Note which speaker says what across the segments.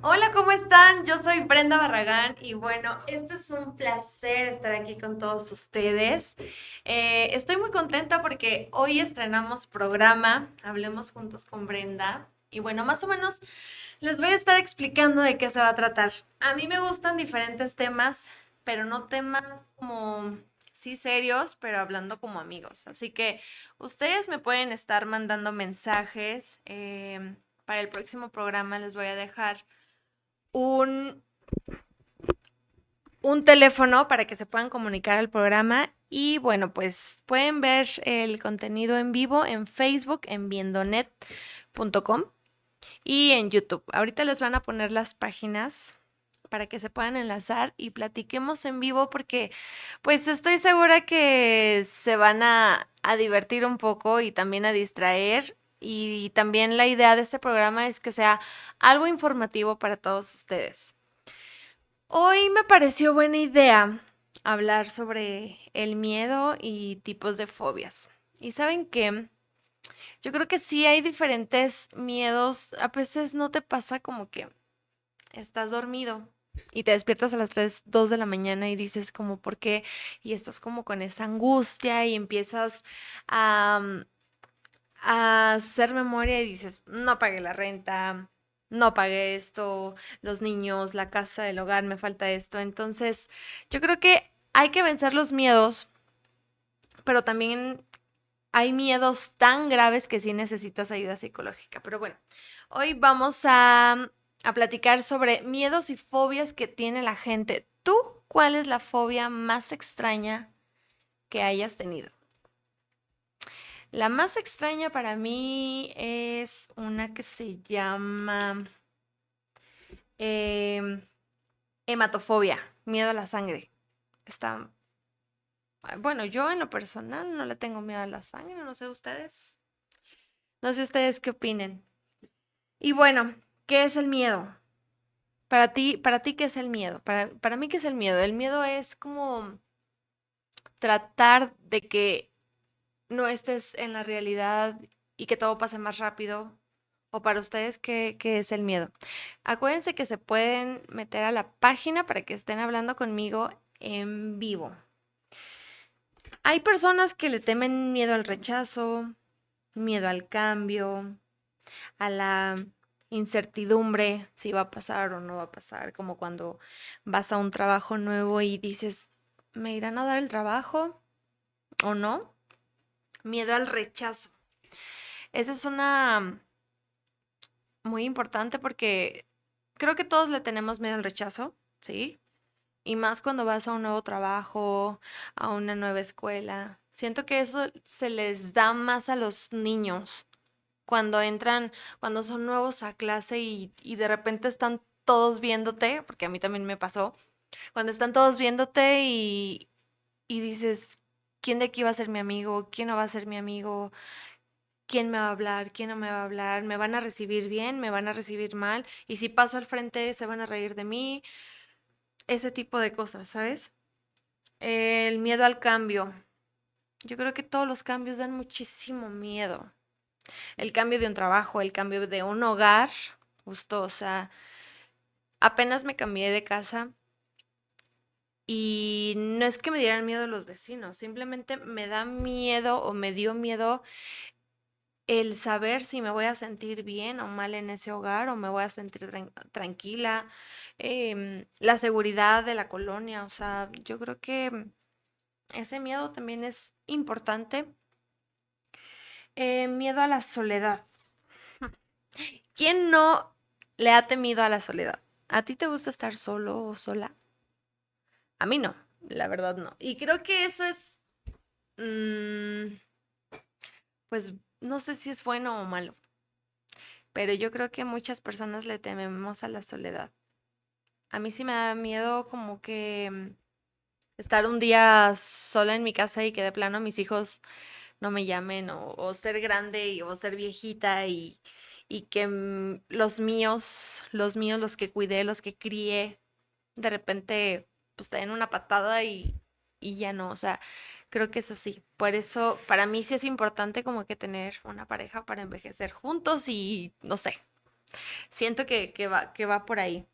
Speaker 1: Hola, ¿cómo están? Yo soy Brenda Barragán y bueno, este es un placer estar aquí con todos ustedes. Estoy muy contenta porque hoy estrenamos programa, Hablemos Juntos con Brenda. Y bueno, más o menos les voy a estar explicando de qué se va a tratar. A mí me gustan diferentes temas, pero no temas como, sí, serios, pero hablando como amigos. Así que ustedes me pueden estar mandando mensajes. Para el próximo programa les voy a dejar un, un teléfono para que se puedan comunicar al programa y bueno, pues pueden ver el contenido en vivo en Facebook en viendonet.com y en YouTube. Ahorita les van a poner las páginas para que se puedan enlazar y platiquemos en vivo porque pues estoy segura que se van a divertir un poco y también a distraer. Y también la idea de este programa es que sea algo informativo para todos ustedes. Hoy me pareció buena idea hablar sobre el miedo y tipos de fobias. Y saben qué, yo creo que sí hay diferentes miedos. A veces no te pasa como que estás dormido y te despiertas a las 3, 2 de la mañana y dices como por qué y estás como con esa angustia y empiezas a, a hacer memoria y dices, no pagué la renta, no pagué esto, los niños, la casa, el hogar, me falta esto. Entonces, yo creo que hay que vencer los miedos, pero también hay miedos tan graves que sí necesitas ayuda psicológica. Pero bueno, hoy vamos a platicar sobre miedos y fobias que tiene la gente. ¿Tú cuál es la fobia más extraña que hayas tenido? La más extraña para mí es una que se llama em, hematofobia, miedo a la sangre. Está, bueno, yo en lo personal no le tengo miedo a la sangre, no sé ustedes. No sé ustedes qué opinen. Y bueno, ¿qué es el miedo? Para ti, ¿qué es el miedo? Para mí, ¿qué es el miedo? El miedo es como tratar de que no estés en la realidad y que todo pase más rápido. O para ustedes, ¿qué es el miedo? Acuérdense que se pueden meter a la página para que estén hablando conmigo en vivo. Hay personas que le temen miedo al rechazo, miedo al cambio, a la incertidumbre, si va a pasar o no va a pasar, como cuando vas a un trabajo nuevo y dices, ¿me irán a dar el trabajo o no? Miedo al rechazo. Esa es una muy importante porque creo que todos le tenemos miedo al rechazo, ¿sí? Y más cuando vas a un nuevo trabajo, a una nueva escuela. Siento que eso se les da más a los niños cuando entran, cuando son nuevos a clase y de repente están todos viéndote, porque a mí también me pasó, cuando están todos viéndote y dices, ¿quién de aquí va a ser mi amigo? ¿Quién no va a ser mi amigo? ¿Quién me va a hablar? ¿Quién no me va a hablar? ¿Me van a recibir bien? ¿Me van a recibir mal? Y si paso al frente, se van a reír de mí. Ese tipo de cosas, ¿sabes? El miedo al cambio. Yo creo que todos los cambios dan muchísimo miedo. El cambio de un trabajo, el cambio de un hogar, justo, o sea, apenas me cambié de casa y no es que me dieran miedo los vecinos, simplemente me da miedo o me dio miedo el saber si me voy a sentir bien o mal en ese hogar o me voy a sentir tranquila, la seguridad de la colonia, o sea, yo creo que ese miedo también es importante. Miedo a la soledad. ¿Quién no le ha temido a la soledad? ¿A ti te gusta estar solo o sola? A mí no, la verdad no. Y creo que eso es, mm, pues no sé si es bueno o malo, pero yo creo que muchas personas le tememos a la soledad. A mí sí me da miedo como que estar un día sola en mi casa y que de plano mis hijos no me llamen o ser grande o ser viejita y que los míos, los que cuidé, los que crié, de repente pues te den una patada y ya no, o sea, creo que eso sí. Por eso, para mí sí es importante como que tener una pareja para envejecer juntos y no sé. Siento que va por ahí.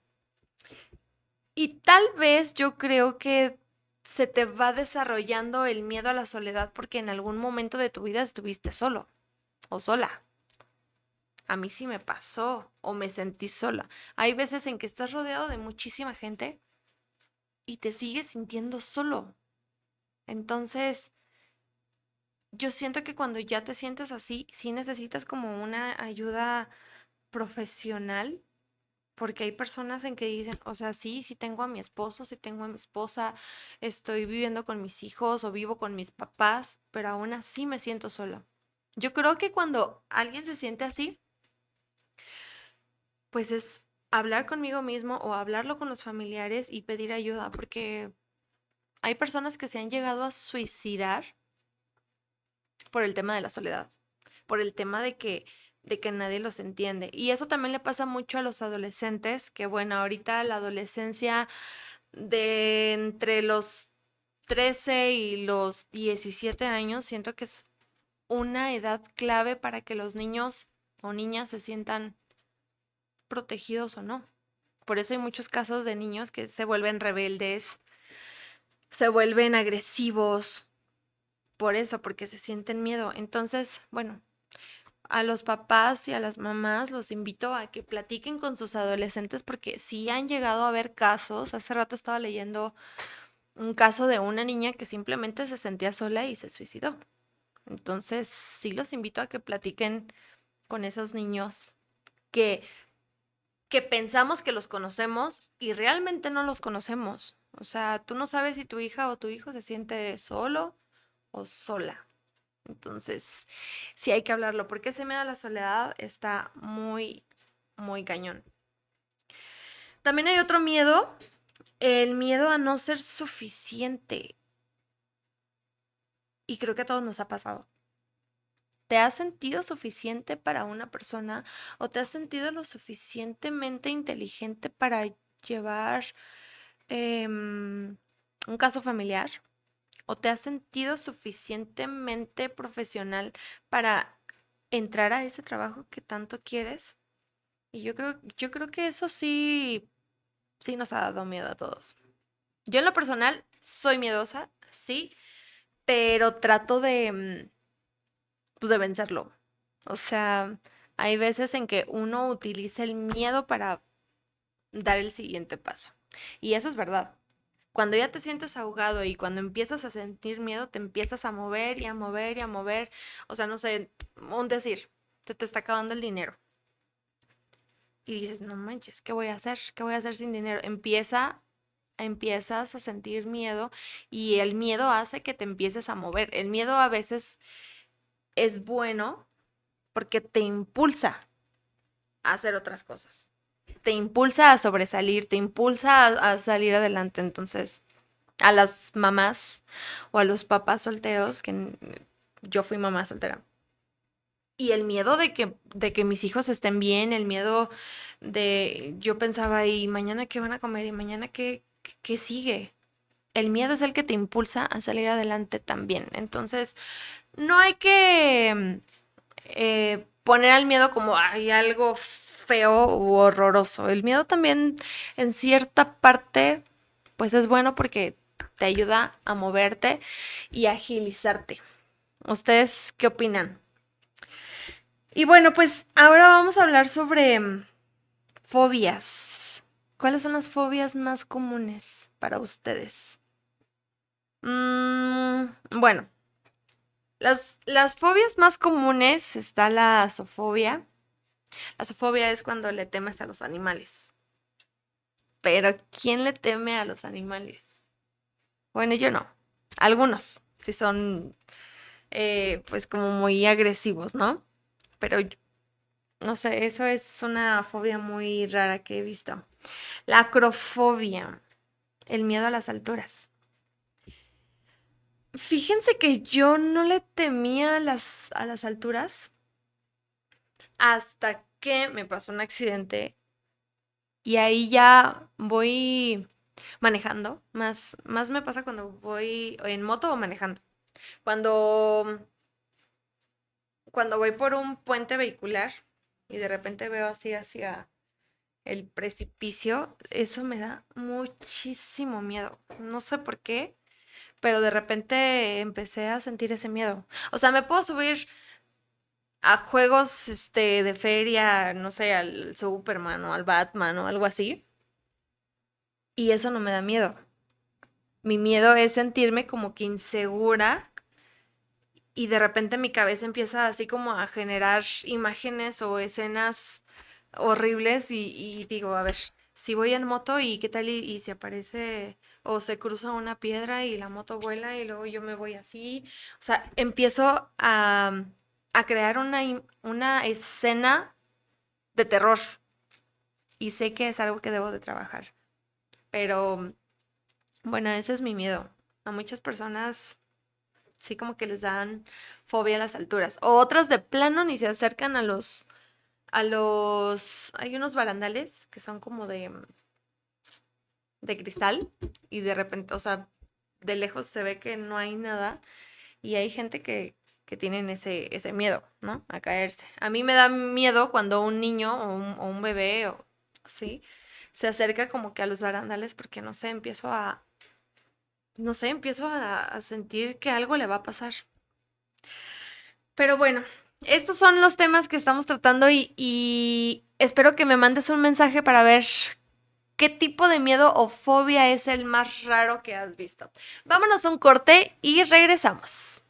Speaker 1: Y tal vez yo creo que se te va desarrollando el miedo a la soledad porque en algún momento de tu vida estuviste solo o sola. A mí sí me pasó o me sentí sola. Hay veces en que estás rodeado de muchísima gente y te sigues sintiendo solo. Entonces, yo siento que cuando ya te sientes así, sí necesitas como una ayuda profesional, porque hay personas en que dicen, o sea, sí, sí tengo a mi esposo, sí tengo a mi esposa, estoy viviendo con mis hijos o vivo con mis papás, pero aún así me siento sola. Yo creo que cuando alguien se siente así, pues es hablar conmigo mismo o hablarlo con los familiares y pedir ayuda, porque hay personas que se han llegado a suicidar por el tema de la soledad, por el tema de que nadie los entiende. Y eso también le pasa mucho a los adolescentes, que bueno, ahorita la adolescencia de entre los 13 y los 17 años, siento que es una edad clave para que los niños o niñas se sientan protegidos o no. Por eso hay muchos casos de niños que se vuelven rebeldes, se vuelven agresivos, por eso, porque se sienten miedo. Entonces, bueno, a los papás y a las mamás los invito a que platiquen con sus adolescentes porque sí han llegado a haber casos. Hace rato estaba leyendo un caso de una niña que simplemente se sentía sola y se suicidó. Entonces, sí los invito a que platiquen con esos niños que, que pensamos que los conocemos y realmente no los conocemos. O sea, tú no sabes si tu hija o tu hijo se siente solo o sola. Entonces, sí hay que hablarlo, porque ese miedo a la soledad está muy, muy cañón. También hay otro miedo, el miedo a no ser suficiente. Y creo que a todos nos ha pasado. ¿Te has sentido suficiente para una persona o te has sentido lo suficientemente inteligente para llevar un caso familiar? ¿O te has sentido suficientemente profesional para entrar a ese trabajo que tanto quieres? Y yo creo que eso sí, sí nos ha dado miedo a todos. Yo en lo personal soy miedosa, sí, pero trato pues de vencerlo. O sea, hay veces en que uno utiliza el miedo para dar el siguiente paso. Y eso es verdad. Cuando ya te sientes ahogado y cuando empiezas a sentir miedo, te empiezas a mover y a mover y a mover. O sea, no sé, un decir, se te está acabando el dinero. Y dices, no manches, ¿qué voy a hacer? ¿Qué voy a hacer sin dinero? Empiezas a sentir miedo y el miedo hace que te empieces a mover. El miedo a veces es bueno porque te impulsa a hacer otras cosas. Te impulsa a sobresalir, te impulsa a salir adelante. Entonces, a las mamás o a los papás solteros, yo fui mamá soltera. Y el miedo de que mis hijos estén bien, el miedo yo pensaba, ¿y mañana qué van a comer? ¿Y mañana qué sigue? El miedo es el que te impulsa a salir adelante también. Entonces, no hay que poner al miedo como hay algo feo u horroroso. El miedo también en cierta parte pues es bueno porque te ayuda a moverte y a agilizarte. ¿Ustedes qué opinan? Y bueno, pues ahora vamos a hablar sobre fobias. ¿Cuáles son las fobias más comunes para ustedes? Bueno, las fobias más comunes está la zoofobia. La zoofobia es cuando le temes a los animales. Pero ¿quién le teme a los animales? Bueno, yo no. Algunos, sí son pues como muy agresivos, ¿no? Pero no sé, eso es una fobia muy rara que he visto. La acrofobia, el miedo a las alturas. Fíjense que yo no le temía a las alturas hasta que me pasó un accidente y ahí ya voy manejando. Más me pasa cuando voy en moto o manejando. Cuando, cuando voy por un puente vehicular y de repente veo así hacia el precipicio, eso me da muchísimo miedo. No sé por qué, pero de repente empecé a sentir ese miedo. O sea, me puedo subir a juegos de feria, no sé, al Superman o al Batman o algo así, y eso no me da miedo. Mi miedo es sentirme como que insegura y de repente mi cabeza empieza así como a generar imágenes o escenas horribles y digo, a ver, si voy en moto y qué tal y se aparece o se cruza una piedra y la moto vuela y luego yo me voy así. O sea, empiezo a crear una escena de terror y sé que es algo que debo de trabajar. Pero bueno, ese es mi miedo. A muchas personas sí como que les dan fobia a las alturas. O otras de plano ni se acercan hay unos barandales que son como de cristal y de repente, o sea, de lejos se ve que no hay nada y hay gente que tienen ese miedo, ¿no? A caerse. A mí me da miedo cuando un niño o un bebé o así se acerca como que a los barandales porque no sé, empiezo a sentir que algo le va a pasar. Pero bueno, estos son los temas que estamos tratando y espero que me mandes un mensaje para ver qué tipo de miedo o fobia es el más raro que has visto. Vámonos a un corte y regresamos.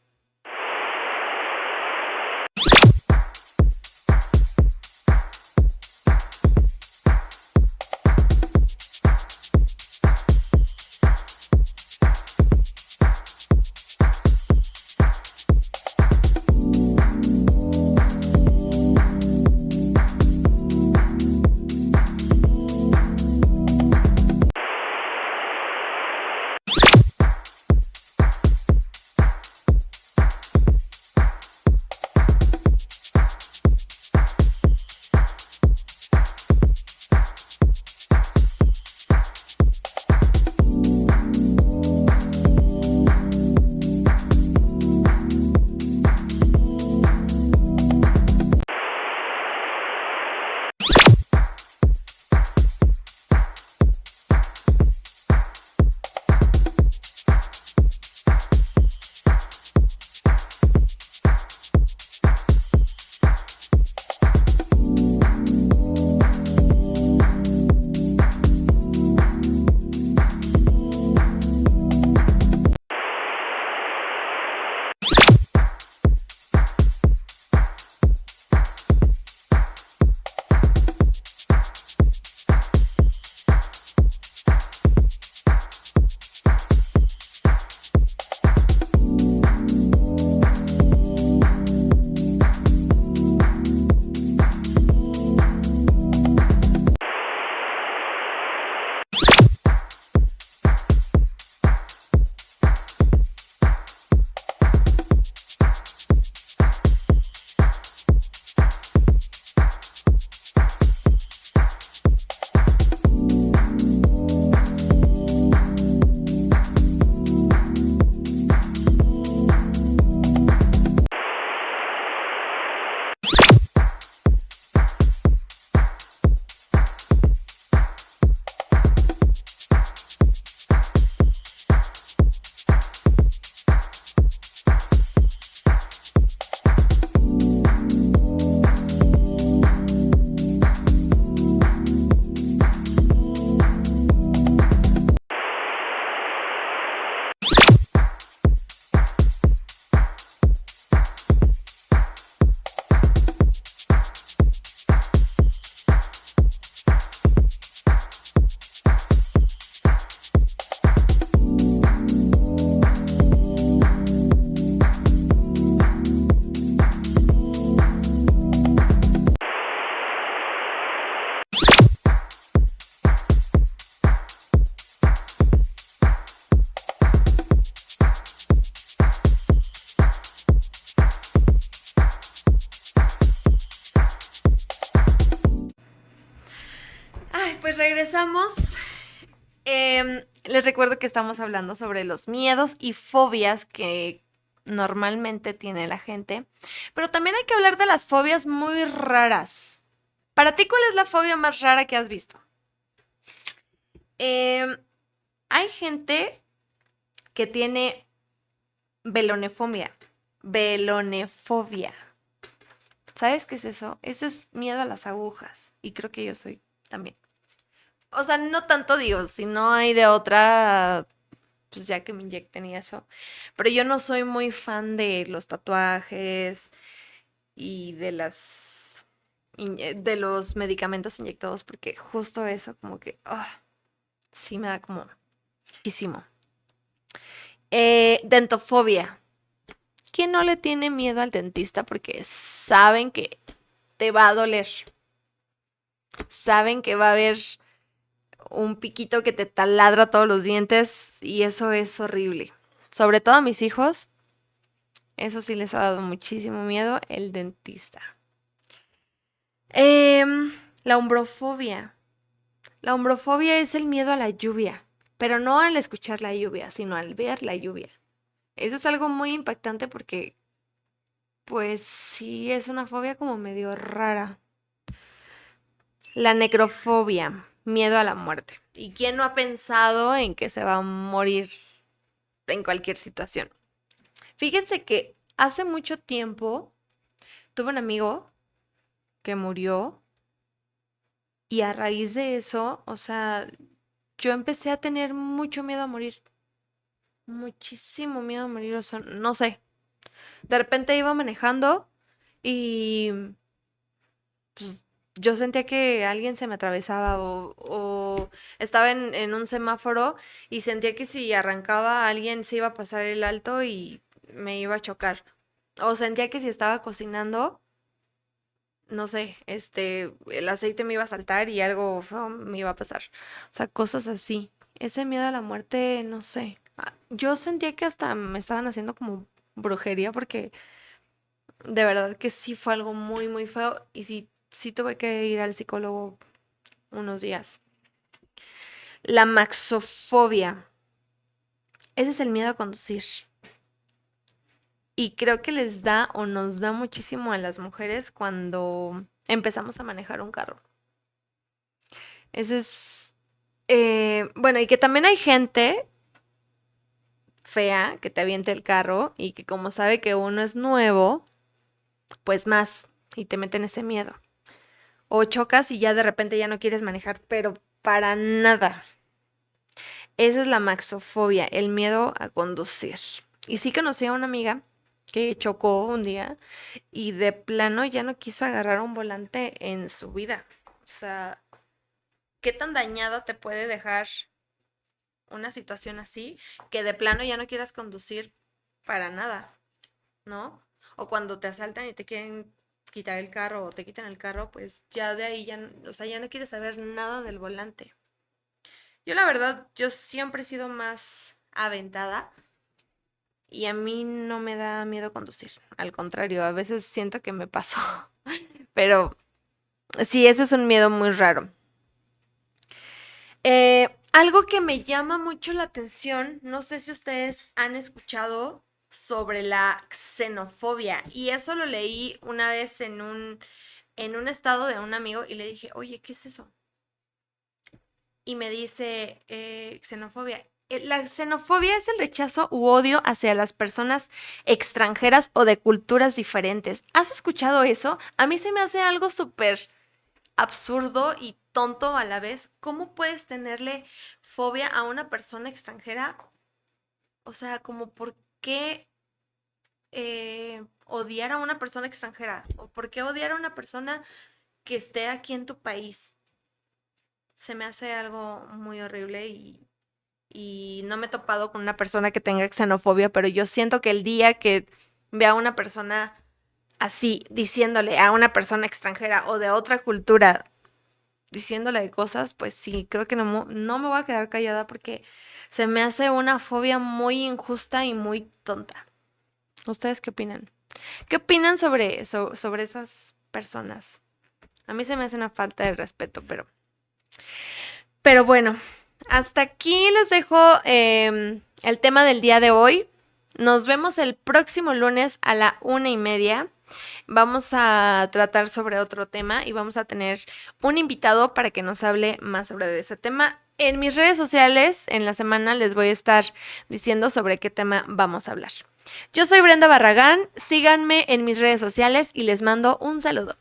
Speaker 1: Ay, pues regresamos. Les recuerdo que estamos hablando sobre los miedos y fobias que normalmente tiene la gente, pero también hay que hablar de las fobias muy raras. Para ti, ¿cuál es la fobia más rara que has visto? Hay gente que tiene velonefobia. Velonefobia. ¿Sabes qué es eso? Ese es miedo a las agujas. Y creo que yo soy también. O sea, no tanto digo, si no hay de otra, pues ya que me inyecten y eso. Pero yo no soy muy fan de los tatuajes y de los medicamentos inyectados, porque justo eso, como que, sí me da como muchísimo. Dentofobia. ¿Quién no le tiene miedo al dentista porque saben que te va a doler? Saben que va a haber un piquito que te taladra todos los dientes y eso es horrible. Sobre todo a mis hijos, eso sí les ha dado muchísimo miedo, el dentista. La umbrofobia. La umbrofobia es el miedo a la lluvia, pero no al escuchar la lluvia, sino al ver la lluvia. Eso es algo muy impactante porque, pues sí, es una fobia como medio rara. La necrofobia, miedo a la muerte. ¿Y quién no ha pensado en que se va a morir en cualquier situación? Fíjense que hace mucho tiempo tuve un amigo que murió y a raíz de eso, o sea, yo empecé a tener mucho miedo a morir. Muchísimo miedo a morir, o sea, no sé. De repente iba manejando y pues, yo sentía que alguien se me atravesaba o estaba en un semáforo y sentía que si arrancaba alguien se iba a pasar el alto y me iba a chocar. O sentía que si estaba cocinando, no sé, el aceite me iba a saltar y algo feo me iba a pasar. O sea, cosas así. Ese miedo a la muerte, no sé. Yo sentía que hasta me estaban haciendo como brujería porque de verdad que sí fue algo muy, muy feo y sí, sí tuve que ir al psicólogo unos días. La maxofobia. Ese es el miedo a conducir. Y creo que les da o nos da muchísimo a las mujeres cuando empezamos a manejar un carro. Ese es... bueno, y que también hay gente fea que te avienta el carro y que como sabe que uno es nuevo, pues más, y te meten ese miedo. O chocas y ya de repente ya no quieres manejar, pero para nada. Esa es la maxofobia, el miedo a conducir. Y sí conocí a una amiga que chocó un día y de plano ya no quiso agarrar un volante en su vida. O sea, ¿qué tan dañada te puede dejar una situación así que de plano ya no quieras conducir para nada, ¿no? O cuando te asaltan y te quieren quitar el carro o te quitan el carro, pues ya de ahí ya, o sea, ya no quieres saber nada del volante. Yo la verdad, yo siempre he sido más aventada y a mí no me da miedo conducir. Al contrario, a veces siento que me paso. Pero sí, ese es un miedo muy raro. Algo que me llama mucho la atención, no sé si ustedes han escuchado sobre la xenofobia y eso lo leí una vez en un estado de un amigo y le dije, oye, ¿qué es eso? Y me dice, xenofobia. La xenofobia es el rechazo u odio hacia las personas extranjeras o de culturas diferentes. ¿Has escuchado eso? A mí se me hace algo súper absurdo y tonto a la vez. ¿Cómo puedes tenerle fobia a una persona extranjera? O sea, como por qué odiar a una persona extranjera o por qué odiar a una persona que esté aquí en tu país. Se me hace algo muy horrible y no me he topado con una persona que tenga xenofobia, pero yo siento que el día que vea a una persona así, diciéndole a una persona extranjera o de otra cultura, diciéndole de cosas, pues sí, creo que no me voy a quedar callada porque se me hace una fobia muy injusta y muy tonta. ¿Ustedes qué opinan? ¿Qué opinan sobre esas personas? A mí se me hace una falta de respeto, pero bueno, hasta aquí les dejo el tema del día de hoy. Nos vemos el próximo lunes a la 1:30. Vamos a tratar sobre otro tema y vamos a tener un invitado para que nos hable más sobre ese tema. En mis redes sociales, en la semana, les voy a estar diciendo sobre qué tema vamos a hablar. Yo soy Brenda Barragán, síganme en mis redes sociales y les mando un saludo.